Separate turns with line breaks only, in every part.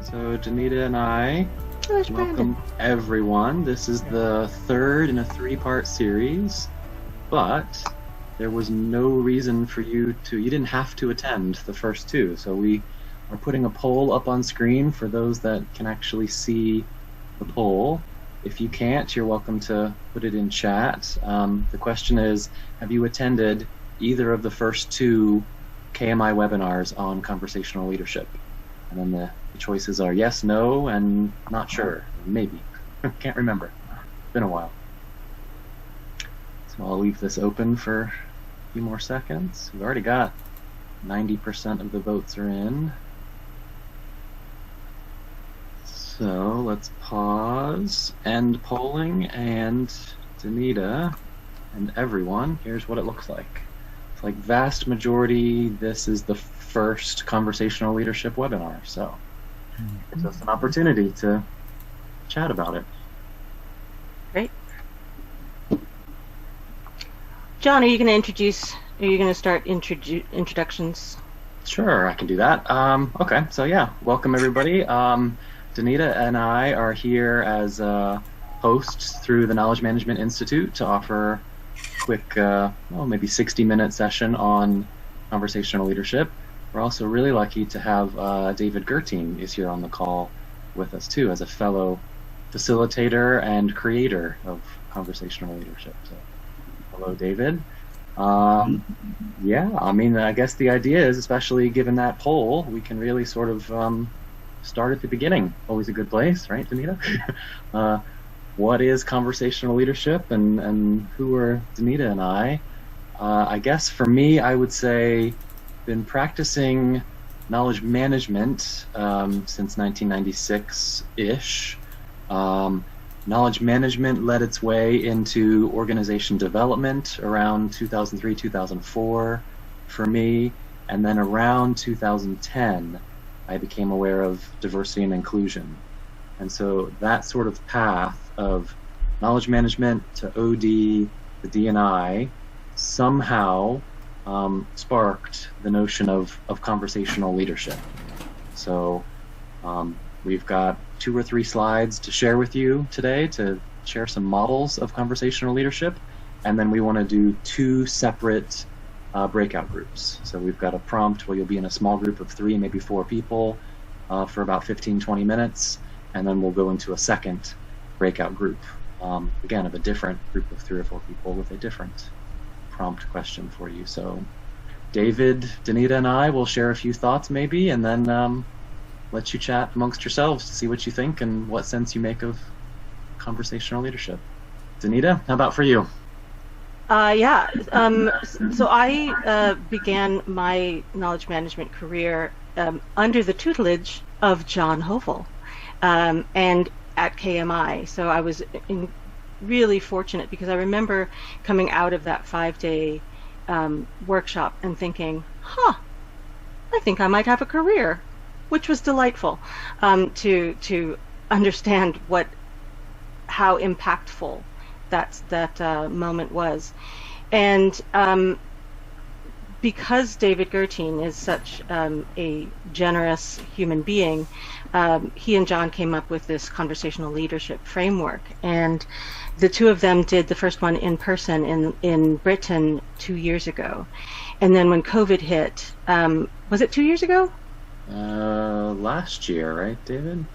So Donita and I welcome everyone. This is the third in a three-part series, but there was no reason for you didn't have to attend the first two. So we are putting a poll up on screen for those that can actually see the poll. If you can't, you're welcome to put it in chat. The question is, have you attended either of the first two KMI webinars on conversational leadership? And then the choices are yes, no, and not sure, maybe. Can't remember. It's been a while. So I'll leave this open for a few more seconds. We've already got 90% of the votes are in. So let's pause, end polling, and Donita and everyone, here's what it looks like. It's like vast majority, this is the first conversational leadership webinar, so it gives us an opportunity to chat about it.
Great. John, are you going to start introductions?
Sure, I can do that. Okay, so yeah, welcome everybody. Donita and I are here as hosts through the Knowledge Management Institute to offer a quick, maybe 60-minute session on conversational leadership. We're also really lucky to have David Gerting is here on the call with us too, as a fellow facilitator and creator of conversational leadership. So, hello, David. Yeah, I mean, I guess the idea is, especially given that poll, we can really sort of start at the beginning. Always a good place, right, Donita? What is conversational leadership, and who are Donita and I? I guess for me, I would say been practicing knowledge management since 1996-ish. Knowledge management led its way into organization development around 2003, 2004 for me, and then around 2010 I became aware of diversity and inclusion. And so that sort of path of knowledge management to OD, the D&I, somehow sparked the notion of conversational leadership. So we've got 2 or 3 slides to share with you today to share some models of conversational leadership, and then we want to do 2 separate breakout groups. So we've got a prompt where you'll be in a small group of 3, maybe 4 people for about 15-20 minutes, and then we'll go into a second breakout group, again, of a different group of 3 or 4 people with a different prompt question for you. So David, Donita, and I will share a few thoughts maybe, and then let you chat amongst yourselves to see what you think and what sense you make of conversational leadership. Donita, how about for you?
Yeah. So I began my knowledge management career under the tutelage of John Hovell and at KMI. So I was really fortunate because I remember coming out of that 5-day workshop and thinking, I think I might have a career, which was delightful to understand how impactful that moment was. And because David Gerting is such a generous human being, he and John came up with this conversational leadership framework, and the 2 of them did the first one in person in Britain 2 years ago. And then when COVID hit, was it 2 years ago?
Last year, right, David?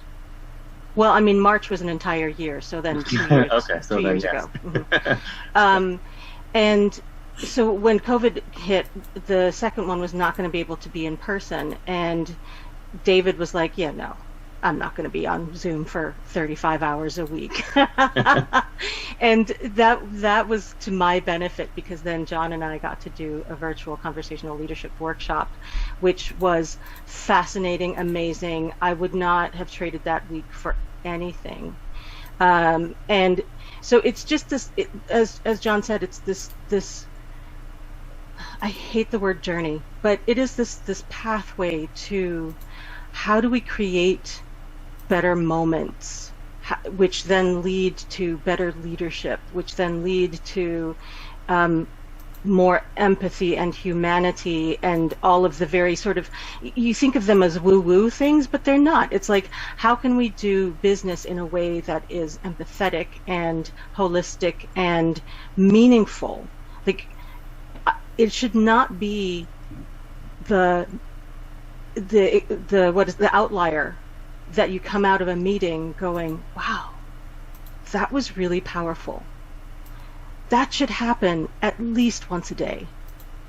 Well, I mean, March was an entire year, so then 2 years,
okay, so
2
then,
years
yes.
ago. And so when COVID hit, the second one was not going to be able to be in person, and David was like, yeah, no, I'm not going to be on Zoom for 35 hours a week. And that was to my benefit, because then John and I got to do a virtual conversational leadership workshop, which was fascinating, amazing. I would not have traded that week for anything. And so it's just this, as John said, it's this I hate the word journey, but it is this pathway to how do we create better moments, which then lead to better leadership, which then lead to more empathy and humanity and all of the very sort of, you think of them as woo-woo things, but they're not. It's like, how can we do business in a way that is empathetic and holistic and meaningful? Like, it should not be the what is the outlier that you come out of a meeting going, wow, that was really powerful. That should happen at least once a day,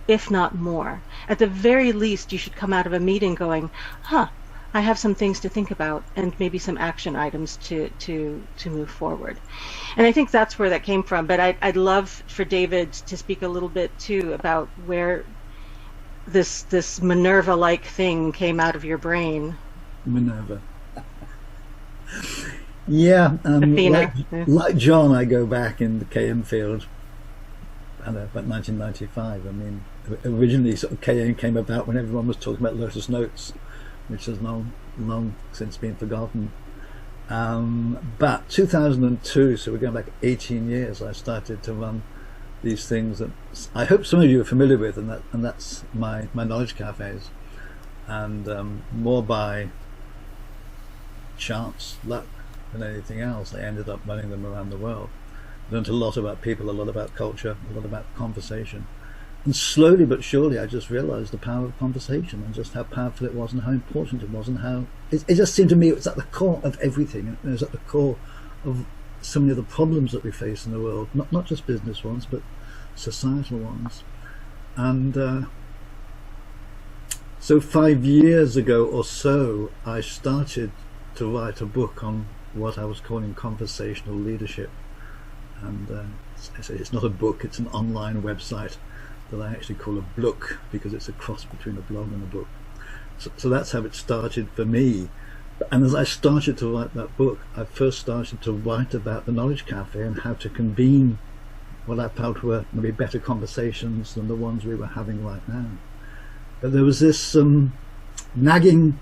if not more. At the very least, you should come out of a meeting going, I have some things to think about and maybe some action items to move forward. And I think that's where that came from. But I'd love for David to speak a little bit too about where this Minerva-like thing came out of your brain.
Minerva. Yeah, like John, I go back in the KM field, I don't know, about 1995. I mean, originally sort of KM came about when everyone was talking about Lotus Notes, which has long since been forgotten. But 2002, so we're going back 18 years, I started to run these things that I hope some of you are familiar with, and that's my knowledge cafes, and more by chance, luck, than anything else. I ended up running them around the world. Learned a lot about people, a lot about culture, a lot about conversation. And slowly but surely I just realized the power of conversation and just how powerful it was and how important it was, and how it just seemed to me it was at the core of everything. It was at the core of so many of the problems that we face in the world, not just business ones, but societal ones. And so 5 years ago or so, I started to write a book on what I was calling conversational leadership. And it's not a book, it's an online website that I actually call a book, because it's a cross between a blog and a book. So that's how it started for me. And as I started to write that book, I first started to write about the Knowledge Cafe and how to convene what I felt were maybe better conversations than the ones we were having right now. But there was this nagging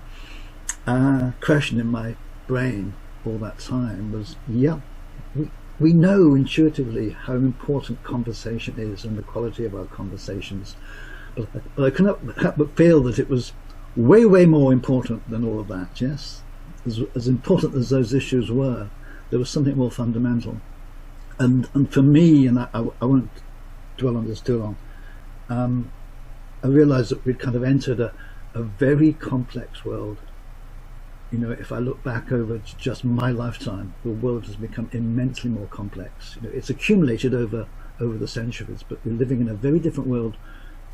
question in my brain all that time was, we know intuitively how important conversation is and the quality of our conversations, but I cannot help but feel that it was way more important than all of that. Yes, as important as those issues were, there was something more fundamental. And for me, and I won't dwell on this too long, I realized that we'd kind of entered a very complex world. You know, if I look back over just my lifetime, the world has become immensely more complex. You know, it's accumulated over the centuries, but we're living in a very different world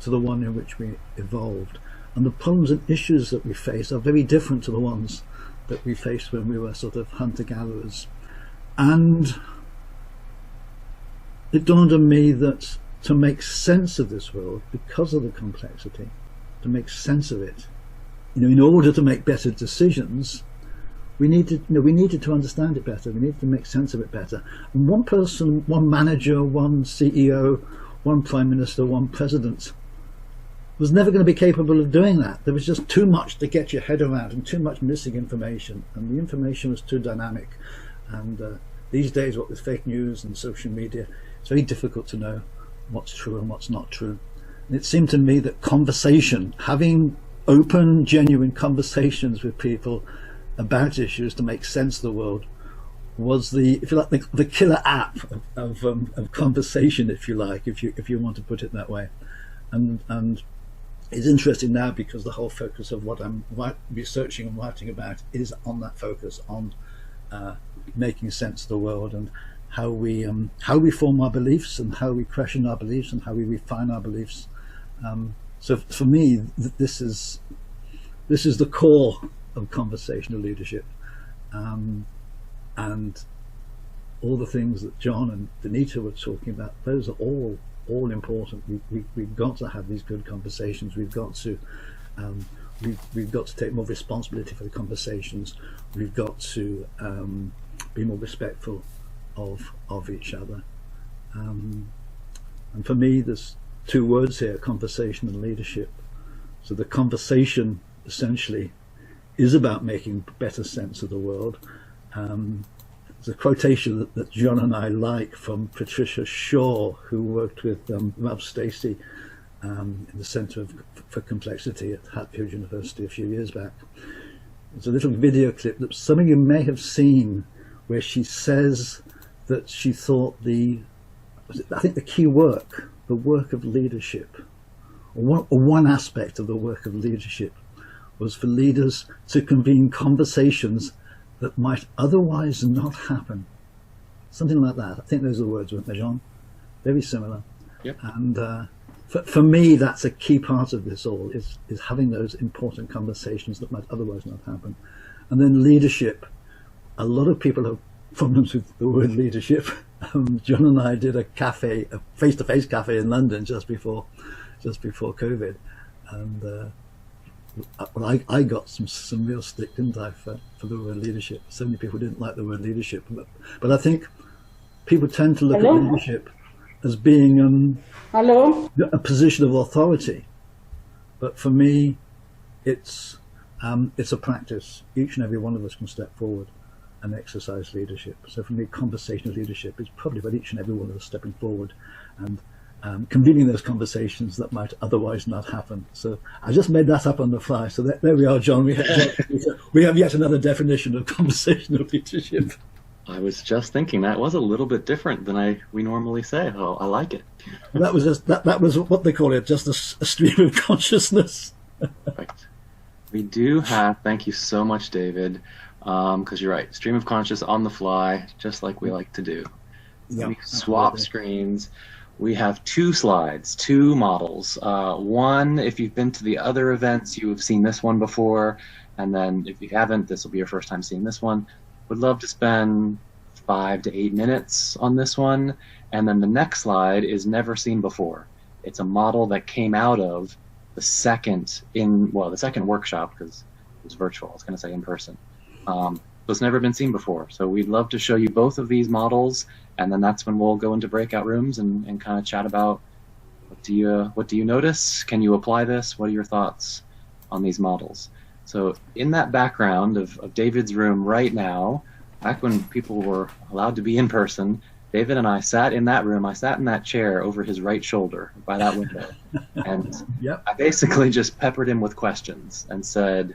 to the one in which we evolved. And the problems and issues that we face are very different to the ones that we faced when we were sort of hunter-gatherers. And it dawned on me that to make sense of this world, because of the complexity, to make sense of it, you know, in order to make better decisions, we needed to understand it better. We needed to make sense of it better. And one person, one manager, one CEO, one prime minister, one president was never going to be capable of doing that. There was just too much to get your head around and too much missing information, and the information was too dynamic. And these days, what with fake news and social media, it's very difficult to know what's true and what's not true. And it seemed to me that conversation, having open, genuine conversations with people about issues to make sense of the world, was the, if you like, the killer app of conversation, if you like, if you want to put it that way. And it's interesting now because the whole focus of what I'm researching and writing about is on that focus on making sense of the world, and how we form our beliefs, and how we question our beliefs, and how we refine our beliefs. So for me, this is the core of conversational leadership, and all the things that John and Donita were talking about, those are all important. We've got to have these good conversations. We've got to take more responsibility for the conversations. We've got to be more respectful of each other. And for me, there's two words here: conversation and leadership. So the conversation essentially is about making better sense of the world. there's a quotation that John and I like from Patricia Shaw, who worked with Ralph Stacey in the Center for Complexity at Hatfield University a few years back. There's a little video clip that some of you may have seen where she says that she thought the key work, the work of leadership, or one aspect of the work of leadership, was for leaders to convene conversations that might otherwise not happen. Something like that. I think those are the words, weren't they, John? Very similar.
Yep.
And for me, that's a key part of this all, is having those important conversations that might otherwise not happen. And then leadership. A lot of people have problems with the word leadership. John and I did a face-to-face cafe in London just before COVID, and I got some real stick, didn't I, for the word leadership. So many people didn't like the word leadership, but I think people tend to look at leadership as being a position of authority. But for me, it's a practice. Each and every one of us can step forward and exercise leadership. So for me, conversational leadership is probably about each and every one of us stepping forward and convening those conversations that might otherwise not happen. So I just made that up on the fly. So there we are, John. We have yet another definition of conversational leadership.
I was just thinking that was a little bit different than we normally say. Oh, I like it.
That was what they call it, just a stream of consciousness.
Right. We do have, thank you so much, David, because you're right, stream of conscious on the fly, just like we like to do.
Yeah,
we swap screens. We have two slides, two models. One, if you've been to the other events, you have seen this one before. And then if you haven't, this will be your first time seeing this one. Would love to spend 5 to 8 minutes on this one. And then the next slide is never seen before. It's a model that came out of the second workshop, because it was virtual. I was going to say in person. So it's never been seen before. So we'd love to show you both of these models, and then that's when we'll go into breakout rooms and kind of chat about what do you notice? Can you apply this? What are your thoughts on these models? So in that background of David's room right now, back when people were allowed to be in person, David and I sat in that room. I sat in that chair over his right shoulder by that window. And
Yep.
I basically just peppered him with questions and said,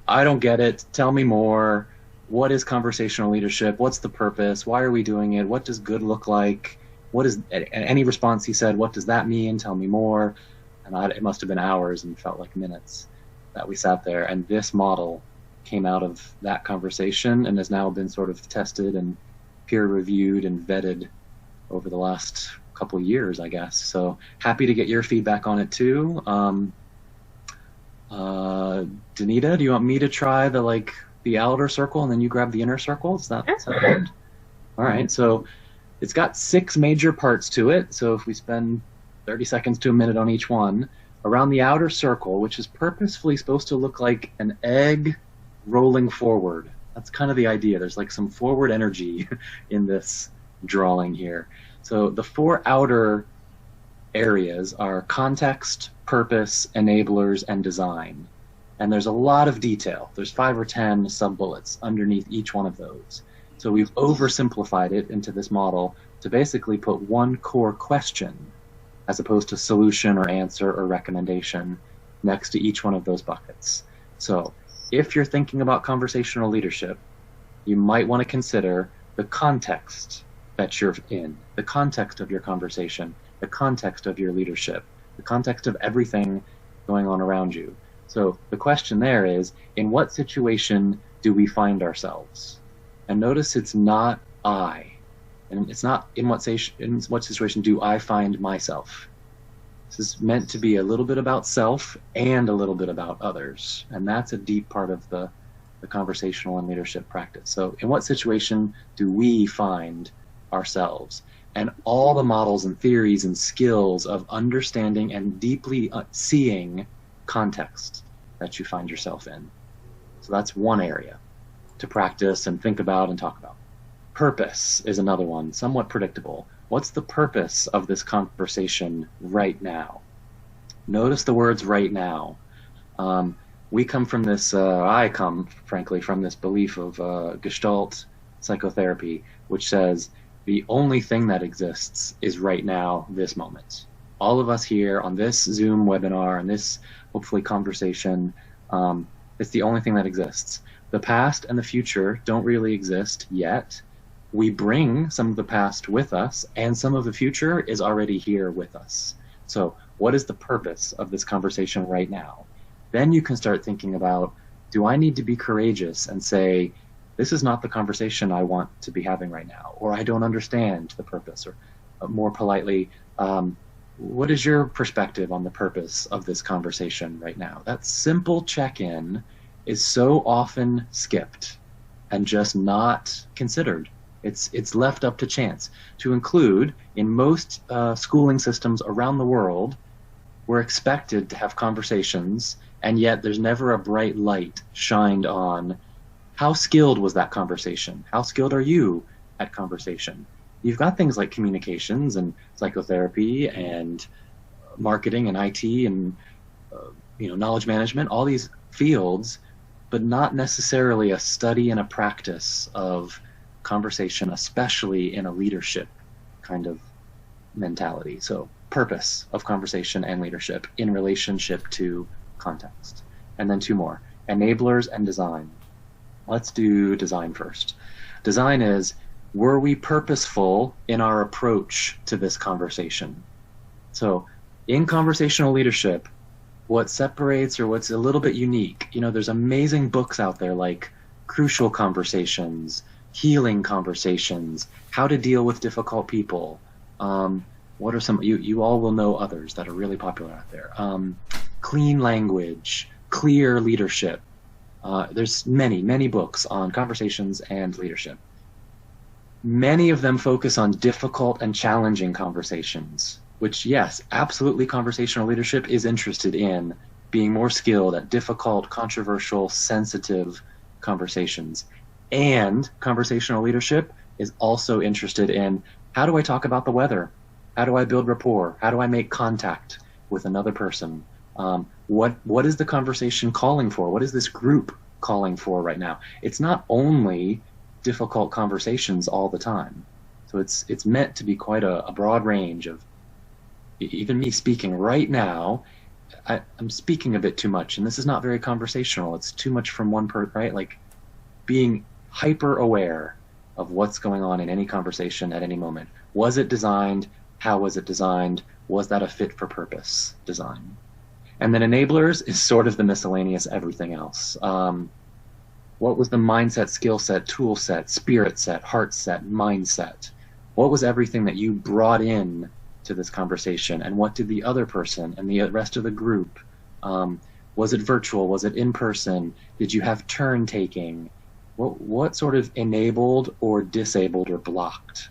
I don't get it. Tell me more. What is conversational leadership? What's the purpose? Why are we doing it? What does good look like? What is any response he said, what does that mean? Tell me more. And it must have been hours and felt like minutes that we sat there. And this model came out of that conversation and has now been sort of tested and peer reviewed and vetted over the last couple of years, I guess. So happy to get your feedback on it too. Donita, do you want me to try the outer circle and then you grab the inner circle? Is that good? All right, so it's got 6 major parts to it. So if we spend 30 seconds to a minute on each one, around the outer circle, which is purposefully supposed to look like an egg rolling forward. That's kind of the idea. There's like some forward energy in this drawing here. So the 4 outer areas are context, purpose, enablers, and design. And there's a lot of detail. There's 5 or 10 sub-bullets underneath each one of those. So we've oversimplified it into this model to basically put one core question as opposed to solution or answer or recommendation next to each one of those buckets. So if you're thinking about conversational leadership, you might want to consider the context that you're in, the context of your conversation, the context of your leadership, the context of everything going on around you. So the question there is, in what situation do we find ourselves? And notice it's not I. And it's not in what situation do I find myself. This is meant to be a little bit about self and a little bit about others. And that's a deep part of the conversational and leadership practice. So in what situation do we find ourselves? And all the models and theories and skills of understanding and deeply seeing context that you find yourself in. So that's one area to practice and think about and talk about. Purpose is another one, somewhat predictable. What's the purpose of this conversation right now? Notice the words right now. We come from this, I come, frankly, from this belief of Gestalt psychotherapy, which says the only thing that exists is right now, this moment. All of us here on this Zoom webinar and this hopefully conversation, it's the only thing that exists. The past and the future don't really exist yet. We bring some of the past with us, and some of the future is already here with us. So what is the purpose of this conversation right now? Then you can start thinking about, do I need to be courageous and say, this is not the conversation I want to be having right now, or I don't understand the purpose, or more politely, what is your perspective on the purpose of this conversation right now? That simple check-in is so often skipped and just not considered. It's left up to chance. To include, in most schooling systems around the world, we're expected to have conversations, and yet there's never a bright light shined on how skilled was that conversation? How skilled are you at conversation? You've got things like communications and psychotherapy and marketing and IT and knowledge management, all these fields, but not necessarily a study and a practice of conversation, especially in a leadership kind of mentality. So purpose of conversation and leadership in relationship to context. And then two more, enablers and design. Let's do design first. Design is, were we purposeful in our approach to this conversation? So in conversational leadership, what separates or what's a little bit unique, there's amazing books out there like Crucial Conversations, Healing Conversations, How to Deal with Difficult People. What are some, you all will know others that are really popular out there. Clean Language, Clear Leadership. There's many books on conversations and leadership. Many of them focus on difficult and challenging conversations, which, yes, absolutely conversational leadership is interested in being more skilled at difficult, controversial, sensitive conversations. And conversational leadership is also interested in, how do I talk about the weather? How do I build rapport? How do I make contact with another person? What is the conversation calling for? What is this group calling for right now? It's not only difficult conversations all the time. So it's meant to be quite a broad range of, even me speaking right now, I'm speaking a bit too much, and this is not very conversational. It's too much from one person, right? Like being hyper aware of what's going on in any conversation at any moment. Was it designed? How was it designed? Was that a fit for purpose design? And then enablers is sort of the miscellaneous everything else. What was the mindset, skill set, tool set, spirit set, heart set, mindset? What was everything that you brought in to this conversation, and what did the other person and the rest of the group, was it virtual, was it in person, did you have turn taking, what sort of enabled or disabled or blocked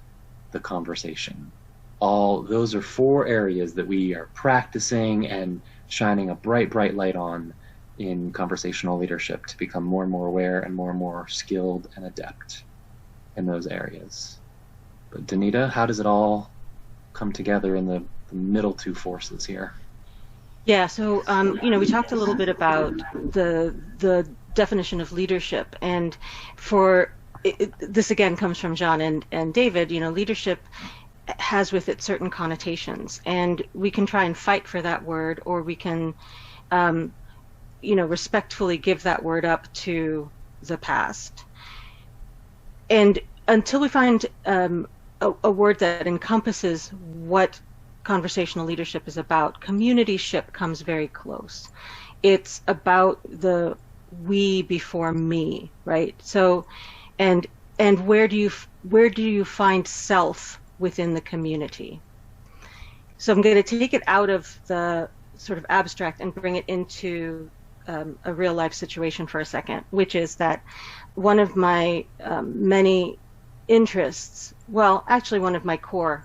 the conversation? All those are 4 areas that we are practicing and shining a bright light on in conversational leadership to become more and more aware and more skilled and adept in those areas. But Donita, how does it all come together in the middle 2 forces here?
Yeah, so we talked a little bit about the definition of leadership, and this again comes from John and David. Leadership has with it certain connotations, and we can try and fight for that word, or we can respectfully give that word up to the past. And until we find a word that encompasses what conversational leadership is about, communityship comes very close. It's about the we before me, right? So, and where do you find self within the community? So I'm going to take it out of the sort of abstract and bring it into a real life situation for a second, which is that one of my many interests, well, actually one of my core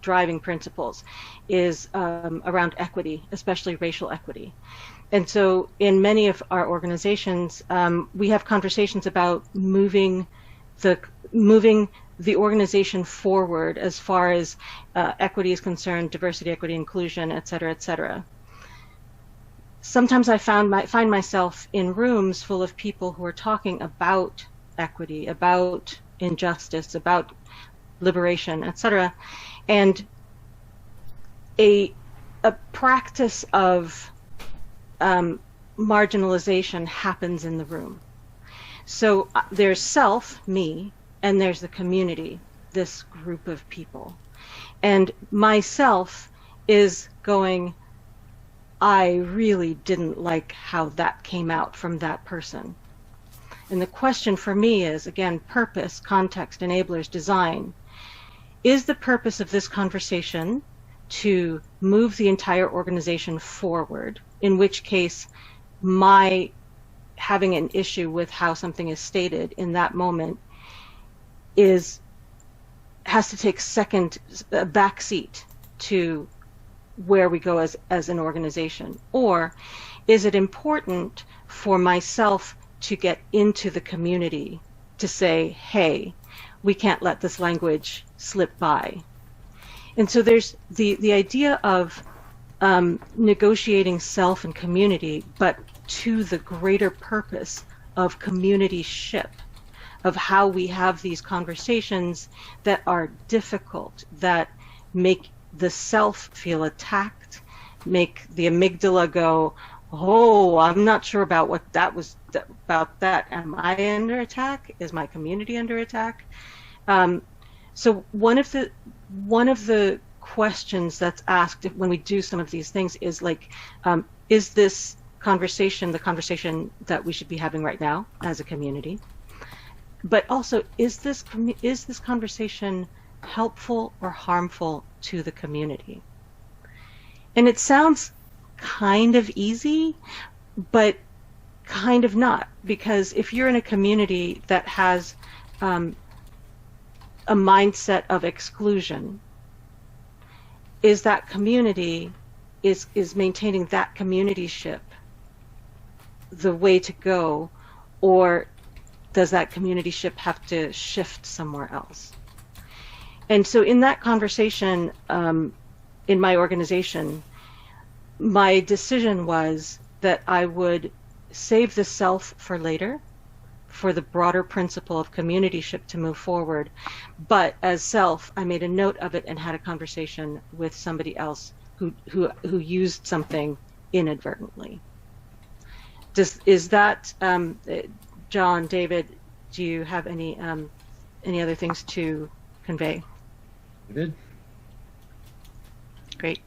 driving principles is around equity, especially racial equity. And so in many of our organizations, we have conversations about moving the organization forward as far as equity is concerned, diversity, equity, inclusion, et cetera, et cetera. Sometimes I find myself in rooms full of people who are talking about equity, about injustice, about liberation, etc. And a practice of marginalization happens in the room. So there's self, me, and there's the community, this group of people. And myself is going, I really didn't like how that came out from that person. And the question for me is, again, purpose, context, enablers, design. Is the purpose of this conversation to move the entire organization forward, in which case my having an issue with how something is stated in that moment has to take a back seat to where we go as an organization? Or is it important for myself to get into the community to say, hey, we can't let this language slip by? And so there's the idea of negotiating self and community, but to the greater purpose of community-ship, of how we have these conversations that are difficult, that make the self feel attacked, make the amygdala go, oh, I'm not sure about what that was about that. Am I under attack? Is my community under attack? So one of the questions that's asked when we do some of these things is like, is this conversation the conversation that we should be having right now as a community? But also, is this conversation helpful or harmful to the community? And it sounds kind of easy, but kind of not, because if you're in a community that has a mindset of exclusion, is that community, is maintaining that community-ship the way to go, or does that community-ship have to shift somewhere else? And so in that conversation, in my organization, my decision was that I would save the self for later, for the broader principle of community-ship to move forward. But as self, I made a note of it and had a conversation with somebody else who used something inadvertently. Is that, John, David, do you have any other things to convey?
Good.
Great.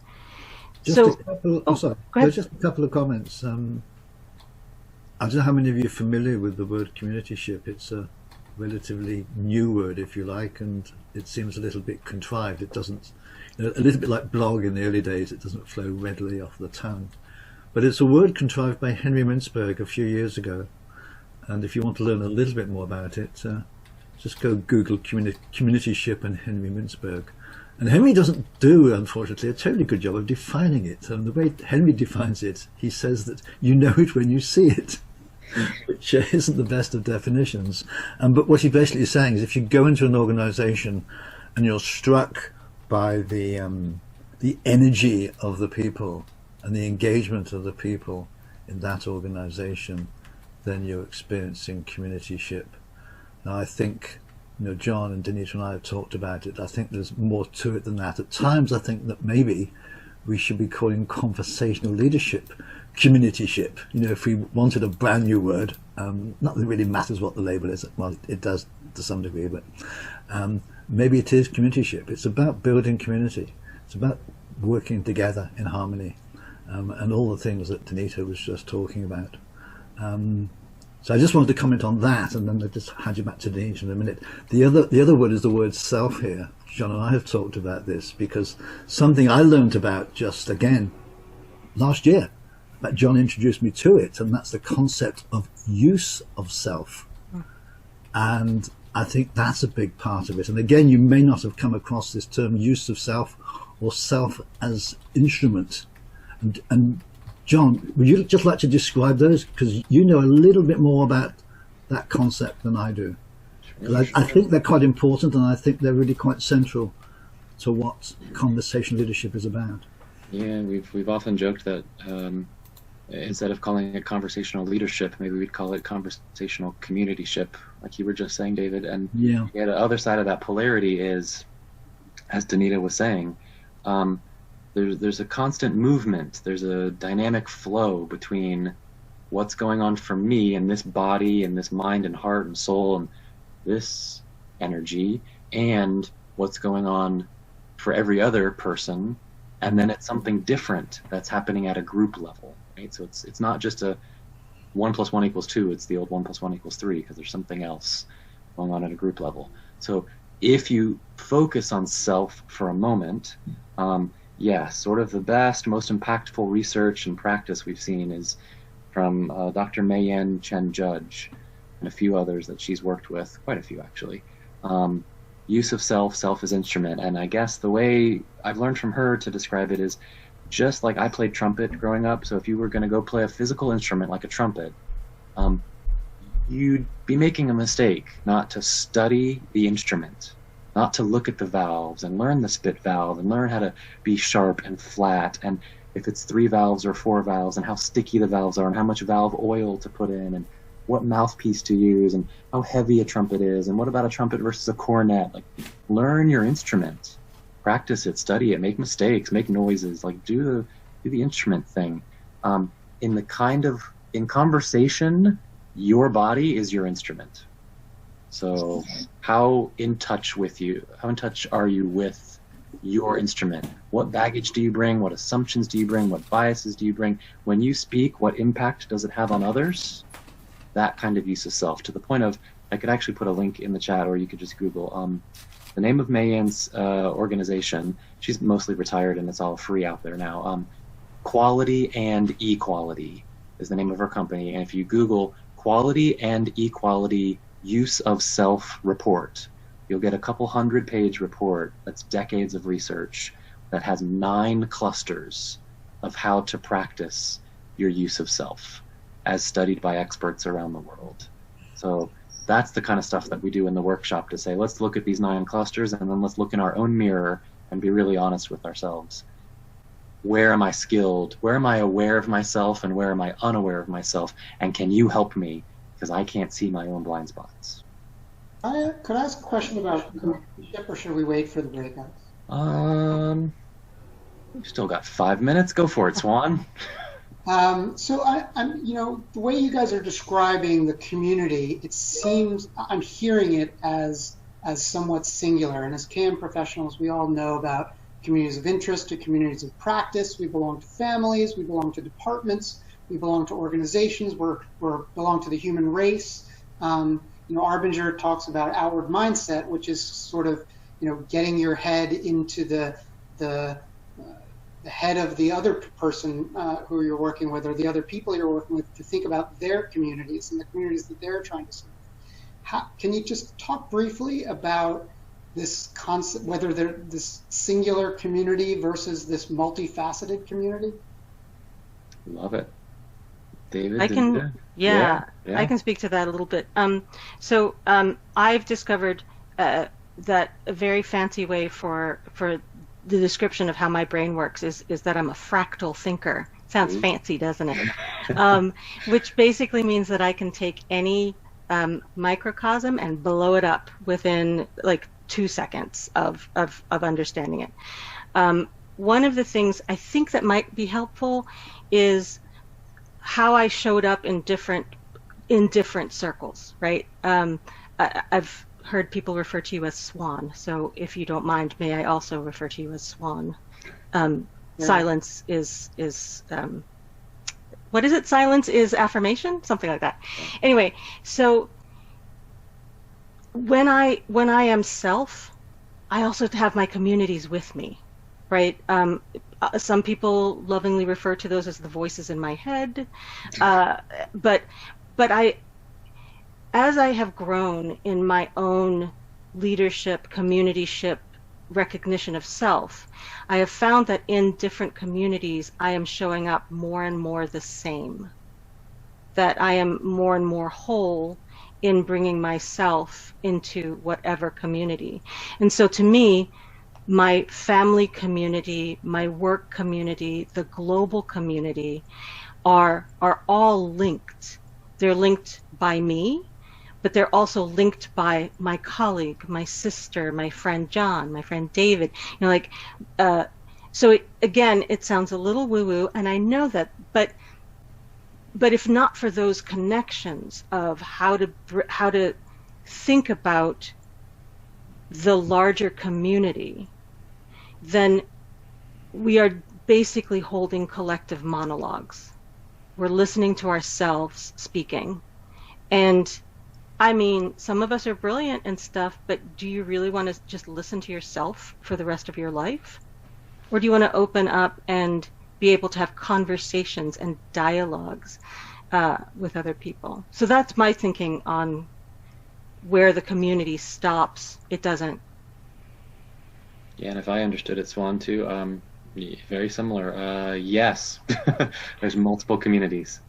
Just
so,
a couple,
go ahead.
just a couple of comments. I don't know how many of you are familiar with the word community-ship. It's a relatively new word, if you like, and it seems a little bit contrived. It doesn't, a little bit like blog in the early days, it doesn't flow readily off the tongue. But it's a word contrived by Henry Mintzberg a few years ago. And if you want to learn a little bit more about it, just go Google community-ship and Henry Mintzberg. And Henry doesn't do, unfortunately, a totally good job of defining it. And the way Henry defines it, he says that you know it when you see it, which isn't the best of definitions. But what he basically is saying is if you go into an organization and you're struck by the energy of the people and the engagement of the people in that organization, then you're experiencing community-ship. Now, I think, John and Donita and I have talked about it. I think there's more to it than that. At times, I think that maybe we should be calling conversational leadership community-ship. If we wanted a brand new word, not that it really matters what the label is. Well, it does to some degree, but maybe it is community-ship. It's about building community. It's about working together in harmony, and all the things that Donita was just talking about. So I just wanted to comment on that, and then I'll just hand you back to Donita in a minute. The other word is the word self here. John and I have talked about this because something I learned about just, again, last year. But John introduced me to it, and that's the concept of use of self. And I think that's a big part of it. And again, you may not have come across this term use of self or self as instrument. And John, would you just like to describe those? Because you know a little bit more about that concept than I do. Sure. I think they're quite important, and I think they're really quite central to what conversational leadership is about.
Yeah, we've often joked that instead of calling it conversational leadership, maybe we'd call it conversational community-ship, like you were just saying, David. And
Yeah.
the other side of that polarity is, as Donita was saying, there's a constant movement. There's a dynamic flow between what's going on for me and this body and this mind and heart and soul and this energy, and what's going on for every other person. And then it's something different that's happening at a group level, right? So it's not just a 1 + 1 = 2. It's the old 1 + 1 = 3, because there's something else going on at a group level. So if you focus on self for a moment, sort of the best, most impactful research and practice we've seen is from Dr. Mayen Chen Judge and a few others that she's worked with, quite a few actually. Use of self as instrument. And I guess the way I've learned from her to describe it is just like I played trumpet growing up. So if you were going to go play a physical instrument like a trumpet, you'd be making a mistake not to study the instrument, not to look at the valves and learn the spit valve and learn how to be sharp and flat, and if it's 3 valves or 4 valves, and how sticky the valves are, and how much valve oil to put in, and what mouthpiece to use, and how heavy a trumpet is, and what about a trumpet versus a cornet. Like, learn your instrument, practice it, study it, make mistakes, make noises, like do the instrument thing. In conversation, your body is your instrument. So how in touch are you with your instrument? What baggage do you bring? What assumptions do you bring? What biases do you bring? When you speak, what impact does it have on others? That kind of use of self, to the point of, I could actually put a link in the chat, or you could just Google the name of Mayen's organization. She's mostly retired and it's all free out there now. Quality and Equality is the name of her company. And if you Google Quality and Equality Use of Self report, you'll get a couple 100-page report that's decades of research that has 9 clusters of how to practice your use of self, as studied by experts around the world. So that's the kind of stuff that we do in the workshop, to say, let's look at these 9 clusters, and then let's look in our own mirror and be really honest with ourselves. Where am I skilled? Where am I aware of myself, and where am I unaware of myself? And can you help me? Because I can't see my own blind spots.
Could I ask a question about leadership, or should we wait for the breakouts?
We've still got 5 minutes. Go for it, Swan.
So I'm, the way you guys are describing the community, it seems, I'm hearing it as somewhat singular. And as CAM professionals, we all know about communities of interest to communities of practice. We belong to families, we belong to departments, we belong to organizations, we belong to the human race. Arbinger talks about outward mindset, which is sort of, getting your head into the head of the other person who you're working with, or the other people you're working with, to think about their communities and the communities that they're trying to serve. Can you just talk briefly about this concept, whether they're this singular community versus this multifaceted community?
Love it. David?
I can speak to that a little bit. I've discovered that a very fancy way for the description of how my brain works is that I'm a fractal thinker. Sounds fancy, doesn't it? Which basically means that I can take any microcosm and blow it up within like 2 seconds of understanding it. One of the things I think that might be helpful is how I showed up in different circles, right? I've heard people refer to you as Swan, so if you don't mind, may I also refer to you as Swan? Silence is what is it? Silence is affirmation, something like that. Anyway, so when I am self, I also have my communities with me, right? Some people lovingly refer to those as the voices in my head, but as I have grown in my own leadership, communityship, recognition of self, I have found that in different communities, I am showing up more and more the same, that I am more and more whole in bringing myself into whatever community. And so to me, my family community, my work community, the global community are all linked. They're linked by me, but they're also linked by my colleague, my sister, my friend John, my friend David. So again, it sounds a little woo-woo, and I know that, but if not for those connections of how to think about the larger community, then we are basically holding collective monologues. We're listening to ourselves speaking. And I mean, some of us are brilliant and stuff, but do you really want to just listen to yourself for the rest of your life? Or do you want to open up and be able to have conversations and dialogues with other people? So that's my thinking on where the community stops. It doesn't.
Yeah, and if I understood it, Swan, too, very similar. Yes, there's multiple communities.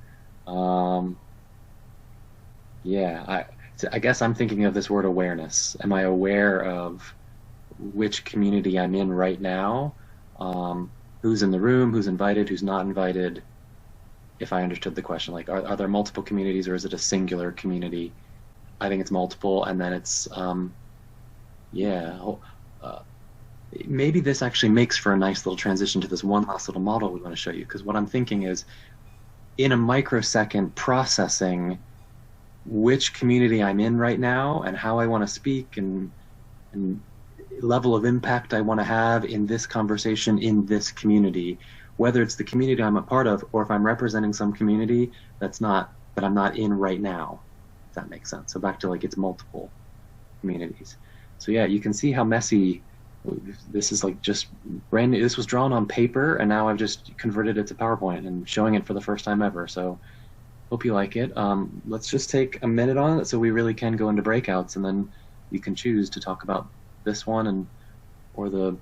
Yeah, I guess I'm thinking of this word awareness. Am I aware of which community I'm in right now? Who's in the room, who's invited, who's not invited? If I understood the question, like, are there multiple communities, or is it a singular community? I think it's multiple, and then it's, maybe this actually makes for a nice little transition to this one last little model we want to show you, because what I'm thinking is, in a microsecond, processing which community I'm in right now and how I want to speak and level of impact I want to have in this conversation in this community, whether it's the community I'm a part of or if I'm representing some community that I'm not in right now, if that makes sense. So back to, like, it's multiple communities. So yeah, you can see how messy this is. Like, just brand new. This was drawn on paper, and now I've just converted it to PowerPoint and showing it for the first time ever. So hope you like it. Let's just take a minute on it so we really can go into breakouts, and then you can choose to talk about this one or the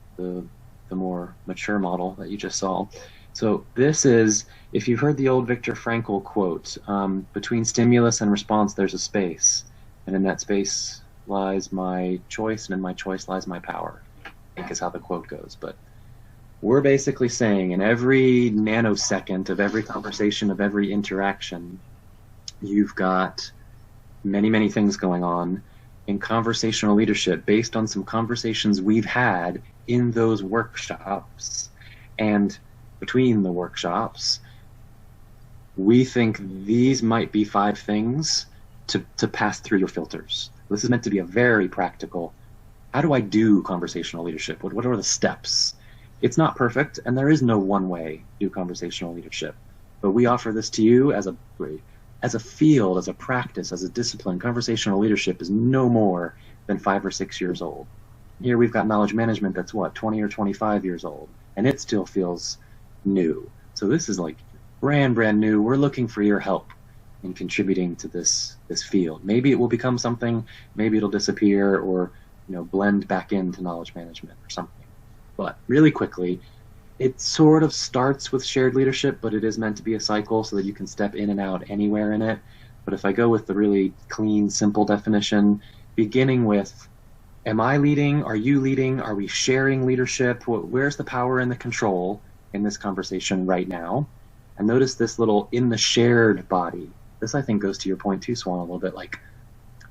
more mature model that you just saw. So this is, if you've heard the old Viktor Frankl quote, between stimulus and response there's a space, and in that space lies my choice, and in my choice lies my power, I think is how the quote goes. But we're basically saying in every nanosecond of every conversation, of every interaction, you've got many, many things going on in conversational leadership based on some conversations we've had in those workshops. And between the workshops, we think these might be 5 things to pass through your filters. This is meant to be a very practical, how do I do conversational leadership? What are the steps? It's not perfect, and there is no one way to do conversational leadership. But we offer this to you as a field, as a practice, as a discipline. Conversational leadership is no more than 5 or 6 years old. Here we've got knowledge management that's 20 or 25 years old, and it still feels new. So this is like brand new. We're looking for your help in contributing to this field. Maybe it will become something, maybe it'll disappear, or blend back into knowledge management or something. But really quickly, it sort of starts with shared leadership, but it is meant to be a cycle so that you can step in and out anywhere in it. But if I go with the really clean, simple definition, beginning with, am I leading? Are you leading? Are we sharing leadership? Where's the power and the control in this conversation right now? And notice this little in the shared body. This, I think, goes to your point too, Swan, a little bit. Like,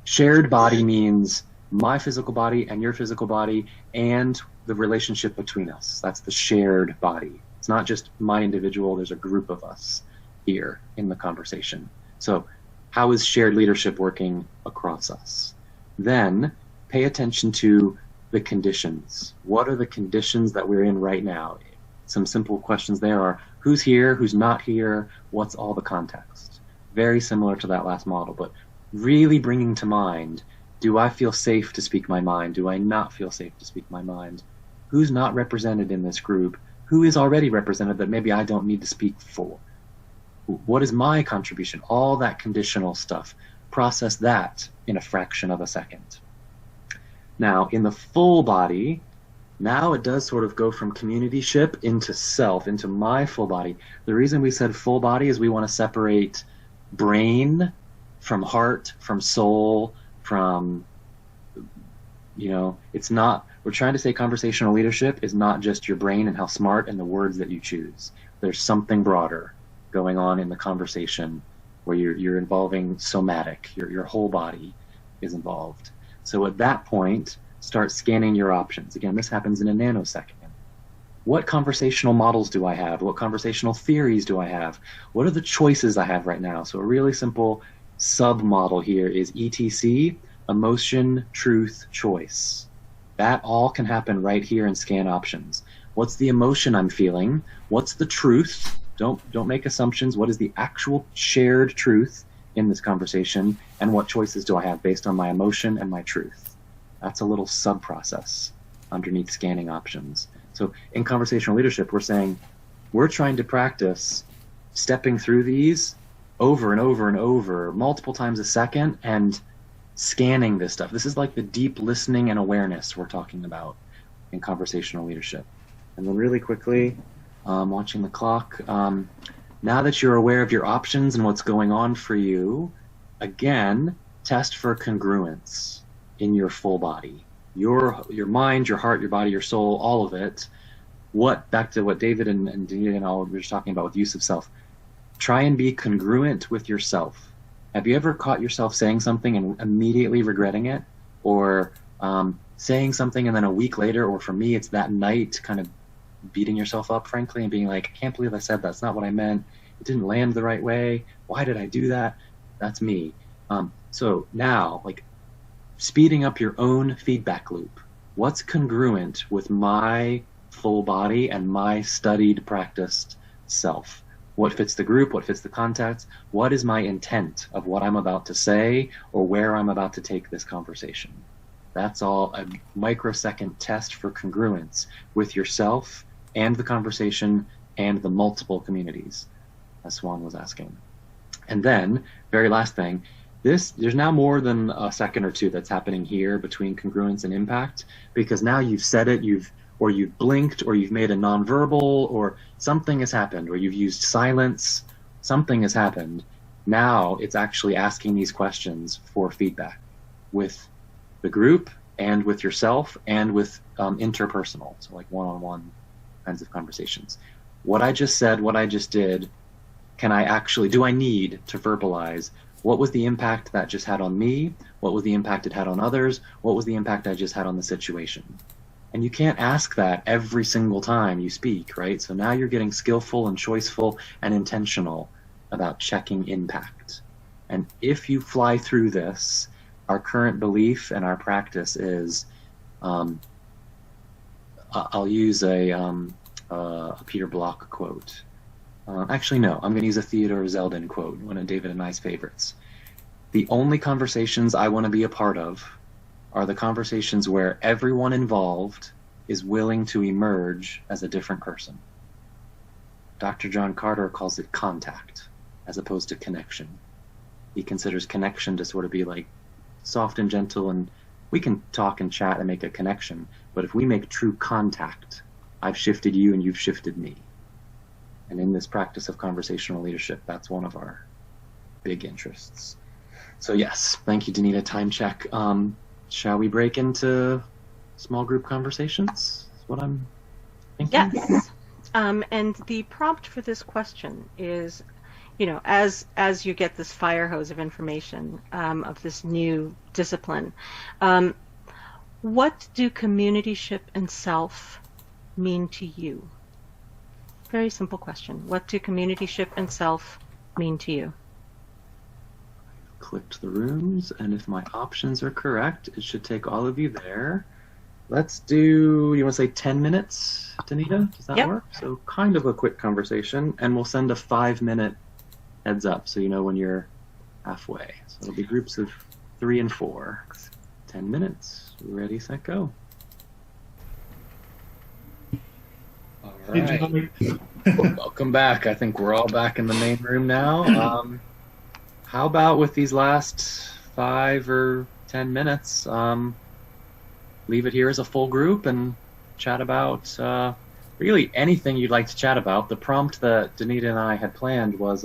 shared body means my physical body and your physical body and the relationship between us. That's the shared body. It's not just my individual, there's a group of us here in the conversation. So how is shared leadership working across us? Then pay attention to the conditions. What are the conditions that we're in right now? Some simple questions there are, who's here, who's not here, what's all the context? Very similar to that last model, but really bringing to mind, do I feel safe to speak my mind? Do I not feel safe to speak my mind? Who's not represented in this group? Who is already represented that maybe I don't need to speak for? What is my contribution? All that conditional stuff. Process that in a fraction of a second. Now, in the full body, now it does sort of go from communityship into self, into my full body. The reason we said full body is we want to separate brain from heart, from soul, from, it's not, we're trying to say conversational leadership is not just your brain and how smart and the words that you choose. There's something broader going on in the conversation where you're involving somatic, your whole body. is involved. So at that point, start scanning your options. Again, this happens in a nanosecond. What conversational models do I have? What conversational theories do I have? What are the choices I have right now? So a really simple sub-model here is ETC, emotion, truth, choice. That all can happen right here in scan options. What's the emotion I'm feeling? What's the truth? Don't make assumptions. What is the actual shared truth in this conversation? And what choices do I have based on my emotion and my truth? That's a little sub-process underneath scanning options. So in conversational leadership, we're saying we're trying to practice stepping through these over and over and over, multiple times a second, and scanning this stuff. This is like the deep listening and awareness we're talking about in conversational leadership. And then really quickly, watching the clock, now that you're aware of your options and what's going on for you, again, test for congruence in your full body. Your mind, your heart, your body, your soul, all of it. Back to what David and Donita and all were just talking about with use of self. Try and be congruent with yourself. Have you ever caught yourself saying something and immediately regretting it? Or saying something and then a week later, or for me, it's that night, kind of beating yourself up, frankly, and being like, I can't believe I said that. That's not what I meant. It didn't land the right way. Why did I do that? That's me. So now, like, speeding up your own feedback loop. What's congruent with my full body and my studied, practiced self? What fits the group? What fits the context? What is my intent of what I'm about to say or where I'm about to take this conversation? That's all a microsecond test for congruence with yourself and the conversation and the multiple communities, as Swan was asking. And then, very last thing, there's now more than a second or two that's happening here between congruence and impact, because now you've said it, you've blinked, or you've made a nonverbal, or something has happened, or you've used silence, something has happened. Now it's actually asking these questions for feedback with the group and with yourself and with interpersonal, so like one-on-one kinds of conversations. What I just said, what I just did, do I need to verbalize? What was the impact that just had on me? What was the impact it had on others? What was the impact I just had on the situation? And you can't ask that every single time you speak, right? So now you're getting skillful and choiceful and intentional about checking impact. And if you fly through this, our current belief and our practice is, I'll use a Peter Block quote. Actually, no, I'm going to use a Theodore Zeldin quote, one of David and I's favorites. The only conversations I want to be a part of are the conversations where everyone involved is willing to emerge as a different person. Dr. John Carter calls it contact as opposed to connection. He considers connection to sort of be like soft and gentle, and we can talk and chat and make a connection, but if we make true contact, I've shifted you and you've shifted me. And in this practice of conversational leadership, that's one of our big interests. So yes, thank you, Donita. Time check. Shall we break into small group conversations? That's what I'm thinking.
Yes. And the prompt for this question is, as you get this fire hose of information of this new discipline, what do communityship and self mean to you? Very simple question. What do communityship and self mean to you?
Clicked the rooms, and if my options are correct, it should take all of you there. Let's do, you want to say 10 minutes, Donita? Does that work? So kind of a quick conversation, and we'll send a 5-minute heads up so you know when you're halfway. So it'll be groups of 3 and 4. 10 minutes. Ready, set, go. All right. Welcome back. I think we're all back in the main room now. How about with these last 5 or 10 minutes, leave it here as a full group and chat about really anything you'd like to chat about. The prompt that Donita and I had planned was,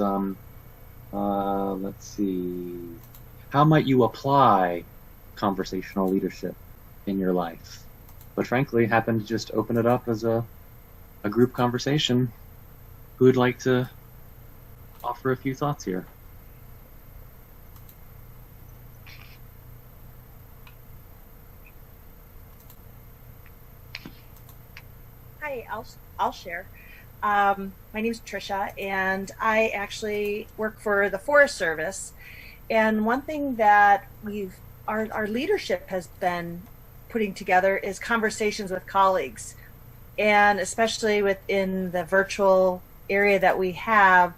let's see, how might you apply conversational leadership in your life? But frankly, happened to just open it up as a group conversation. Who would like to offer a few thoughts here?
Hi, I'll share. My name is Trisha, and I actually work for the Forest Service. And one thing that our leadership has been putting together is conversations with colleagues, and especially within the virtual area that we have.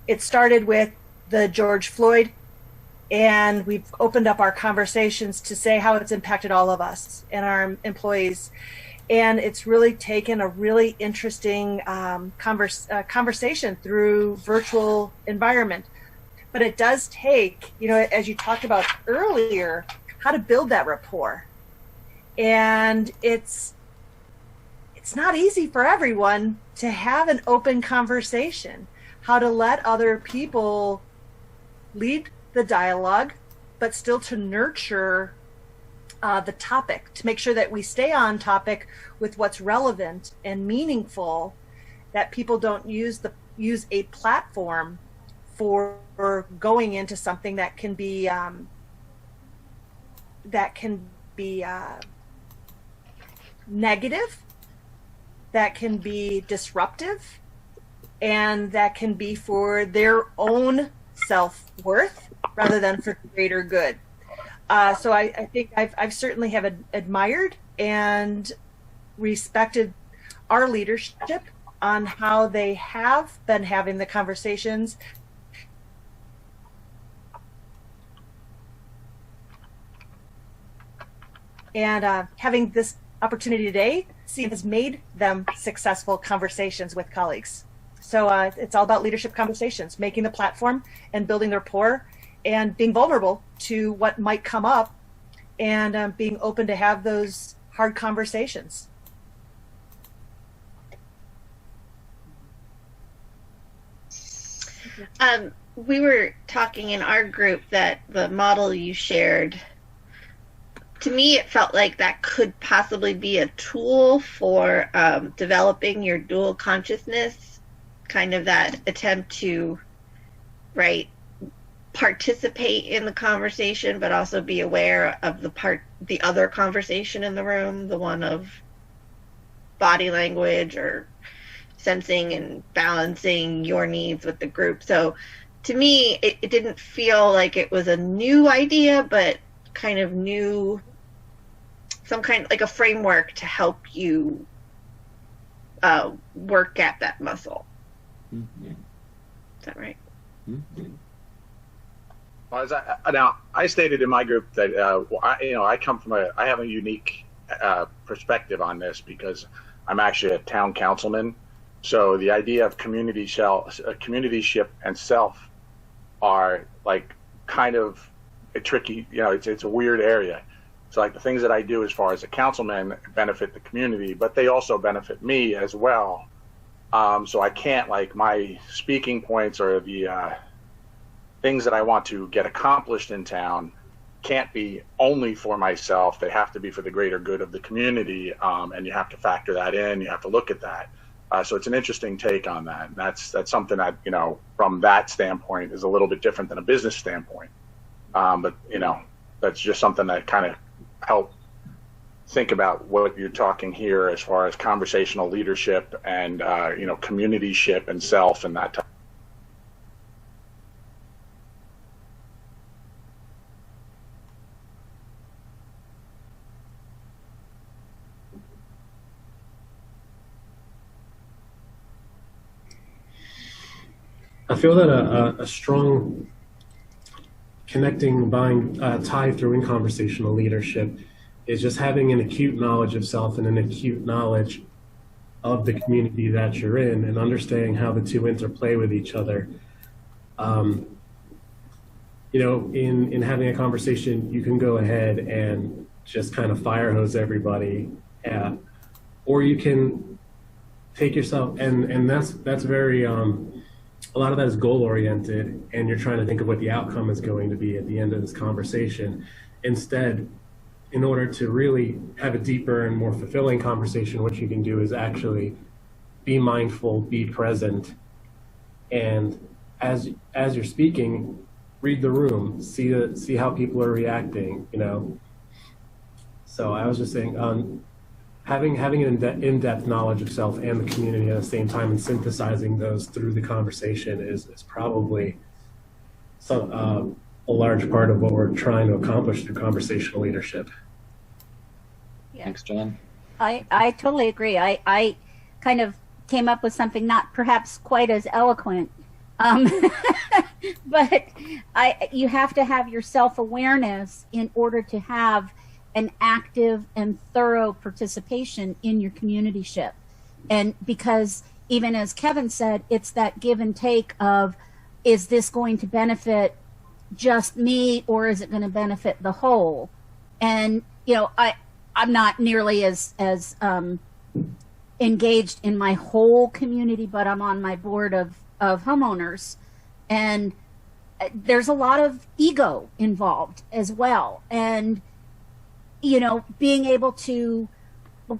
It started with the George Floyd, and we've opened up our conversations to say how it's impacted all of us and our employees. And it's really taken a really interesting conversation through virtual environment. But it does take, as you talked about earlier, how to build that rapport. And it's not easy for everyone to have an open conversation, how to let other people lead the dialogue, but still to nurture the topic, to make sure that we stay on topic with what's relevant and meaningful, that people don't use a platform for going into something that can be negative, that can be disruptive, and that can be for their own self-worth rather than for the greater good. So I think I've certainly have admired and respected our leadership on how they have been having the conversations. And having this opportunity today, has made them successful conversations with colleagues. So it's all about leadership conversations, making the platform and building the rapport and being vulnerable to what might come up, and being open to have those hard conversations.
We were talking in our group that the model you shared, to me, it felt like that could possibly be a tool for developing your dual consciousness, kind of that attempt to, participate in the conversation, but also be aware of the other conversation in the room, the one of body language or sensing and balancing your needs with the group. So to me, it didn't feel like it was a new idea, but kind of new, some kind like a framework to help you work at that muscle. Mm-hmm. Is that right?
Mm-hmm. Well, now I stated in my group that I have a unique perspective on this because I'm actually a town councilman. So the idea of communityship and self are like kind of a tricky, it's a weird area. So like the things that I do as far as a councilman benefit the community, but they also benefit me as well. So I can't, my speaking points or the things that I want to get accomplished in town can't be only for myself. They have to be for the greater good of the community, and you have to factor that in. You have to look at that. So it's an interesting take on that. And that's something that, from that standpoint is a little bit different than a business standpoint. But, that's just something that kind of help think about what you're talking here as far as conversational leadership and, communityship and self and that type.
I feel that a strong connecting tie through in conversational leadership is just having an acute knowledge of self and an acute knowledge of the community that you're in, and understanding how the two interplay with each other. In having a conversation, you can go ahead and just kind of fire hose everybody, or you can take yourself, and that's very a lot of that is goal oriented, and you're trying to think of what the outcome is going to be at the end of this conversation. Instead, in order to really have a deeper and more fulfilling conversation, what you can do is actually be mindful, be present, and as you're speaking, read the room, see how people are reacting. So I was just saying, having an in-depth knowledge of self and the community at the same time and synthesizing those through the conversation is probably a large part of what we're trying to accomplish through conversational leadership.
Yeah.
Thanks, John.
I totally agree. I kind of came up with something not perhaps quite as eloquent, but you have to have your self-awareness in order to have an active and thorough participation in your communityship. And because even as Kevin said, it's that give and take of, is this going to benefit just me or is it going to benefit the whole? And, I'm not nearly as engaged in my whole community, but I'm on my board of homeowners, and there's a lot of ego involved as well. And, being able to,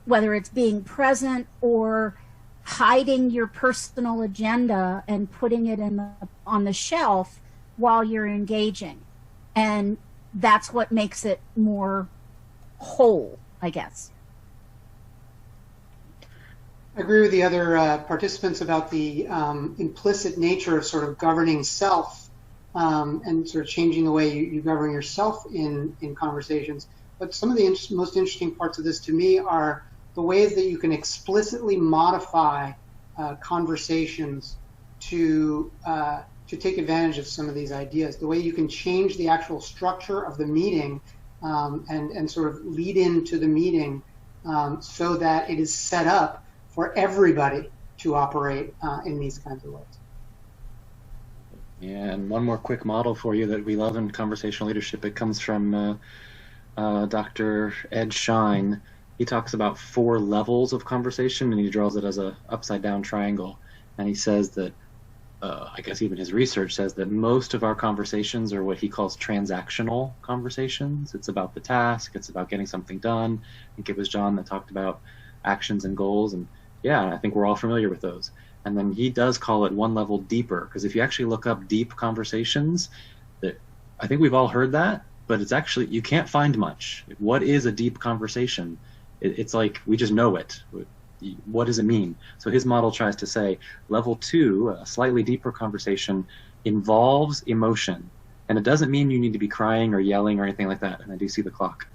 whether it's being present or hiding your personal agenda and putting it on the shelf while you're engaging. And that's what makes it more whole, I guess.
I agree with the other participants about the implicit nature of sort of governing self and sort of changing the way you govern yourself in conversations. But some of the most interesting parts of this to me are the ways that you can explicitly modify conversations to take advantage of some of these ideas. The way you can change the actual structure of the meeting and sort of lead into the meeting so that it is set up for everybody to operate in these kinds of ways.
Yeah, and one more quick model for you that we love in conversational leadership. It comes from Dr. Ed Schein. He talks about 4 levels of conversation, and he draws it as a upside-down triangle. And he says that, I guess even his research says that most of our conversations are what he calls transactional conversations. It's about the task. It's about getting something done. I think it was John that talked about actions and goals. And yeah, I think we're all familiar with those. And then he does call it one level deeper, because if you actually look up deep conversations, that I think we've all heard that, but it's actually, you can't find much. What is a deep conversation? It's like we just know it. What does it mean? So his model tries to say level 2, a slightly deeper conversation, involves emotion. And it doesn't mean you need to be crying or yelling or anything like that. And I do see the clock.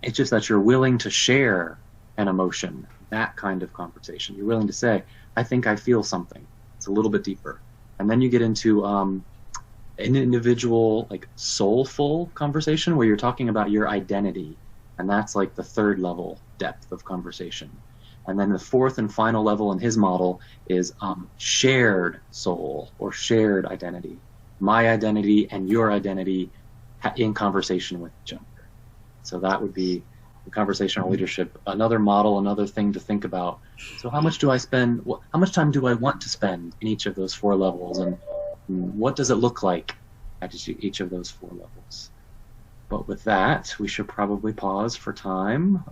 It's just that you're willing to share an emotion, that kind of conversation. You're willing to say, I think I feel something. It's a little bit deeper. And then you get into an individual, like soulful conversation where you're talking about your identity. And that's like the 3rd level depth of conversation. And then the 4th and final level in his model is shared soul or shared identity. My identity and your identity in conversation with each other. So that would be the conversational leadership. Another model, another thing to think about. So how much do I spend, how much time do I want to spend in each of those 4 levels? And what does it look like at each of those 4 levels? But with that, we should probably pause for time.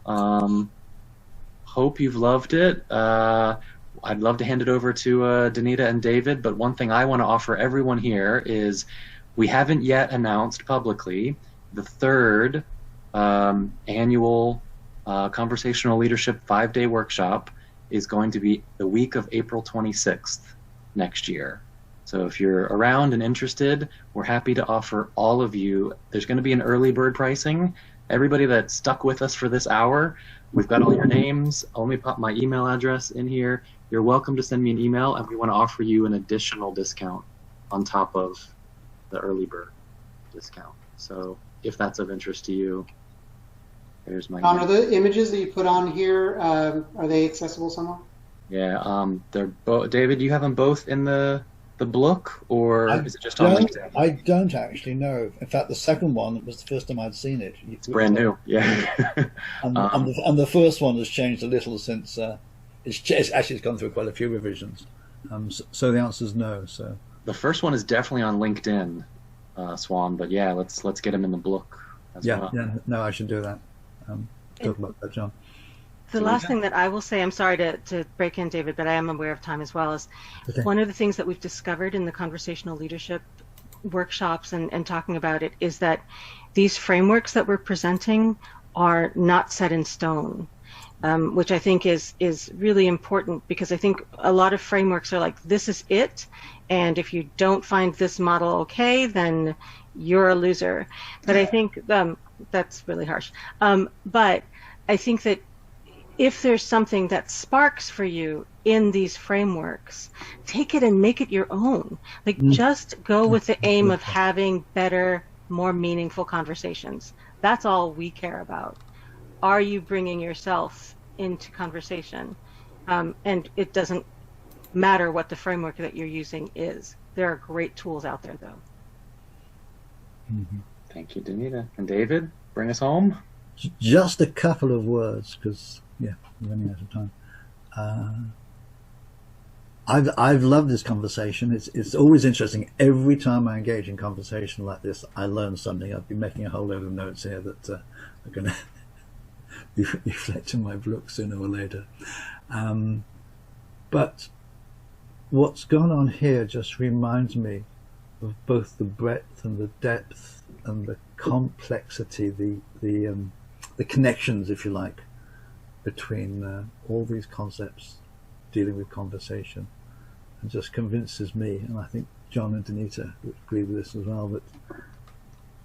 Hope you've loved it. I'd love to hand it over to Donita and David, but one thing I want to offer everyone here is we haven't yet announced publicly the 3rd annual Conversational Leadership 5-day workshop is going to be the week of April 26th next year. So if you're around and interested, we're happy to offer all of you. There's going to be an early bird pricing. Everybody that stuck with us for this hour, we've got all your names. I'll only pop my email address in here. You're welcome to send me an email, and we want to offer you an additional discount on top of the early bird discount. So if that's of interest to you, there's my email.
Are the images that you put on here, are they accessible somewhere?
Yeah, they're both. David, you have them both in the book, or is it just on LinkedIn?
I don't actually know. In fact, the second one was the first time I'd seen it.
It's brand new, yeah.
and the first one has changed a little since it's gone through quite a few revisions. So the answer is no. So
the first one is definitely on LinkedIn, Swan. But yeah, let's get him in the book as well.
Yeah, no, I should do that. Talk about that, John.
The last thing that I will say, I'm sorry to break in, David, but I am aware of time as well, is one of the things that we've discovered in the conversational leadership workshops and talking about it is that these frameworks that we're presenting are not set in stone, which I think is really important, because I think a lot of frameworks are like, this is it, and if you don't find this model okay, then you're a loser. But I think that's really harsh. But I think that if there's something that sparks for you in these frameworks, take it and make it your own. Like, just go with the aim of having better, more meaningful conversations. That's all we care about. Are you bringing yourself into conversation? And it doesn't matter what the framework that you're using is. There are great tools out there, though.
Mm-hmm.
Thank you, Donita. And David, bring us home.
Just a couple of words, because we're running out of time. I've loved this conversation. It's always interesting. Every time I engage in conversation like this, I learn something. I've been making a whole load of notes here that are going to reflect in my book sooner or later. But what's gone on here just reminds me of both the breadth and the depth and the complexity, the connections, if you like, between all these concepts dealing with conversation, and just convinces me, and I think John and Donita would agree with this as well, that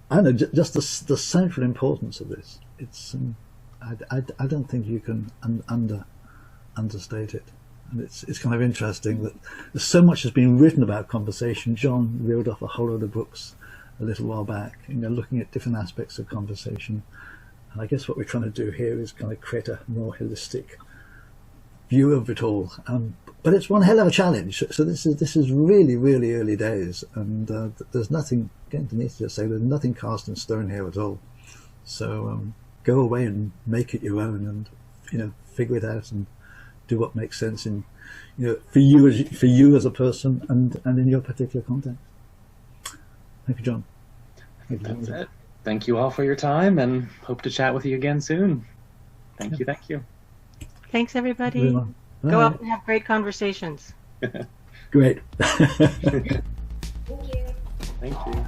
I don't know, just the central importance of this. It's I don't think you can understate it. And it's kind of interesting that there's so much has been written about conversation. John reeled off a whole load of books a little while back, looking at different aspects of conversation. And I guess what we're trying to do here is kind of create a more holistic view of it all. But it's one hell of a challenge. So this is really, really early days, and there's nothing. Again, Donita just say there's nothing cast in stone here at all. So go away and make it your own, and figure it out and do what makes sense in for you as a person and in your particular context. Thank you, John.
That's it. Thank you all for your time, and hope to chat with you again soon. Thank you.
Thanks, everybody. Go out and have great conversations.
Great.
Thank you.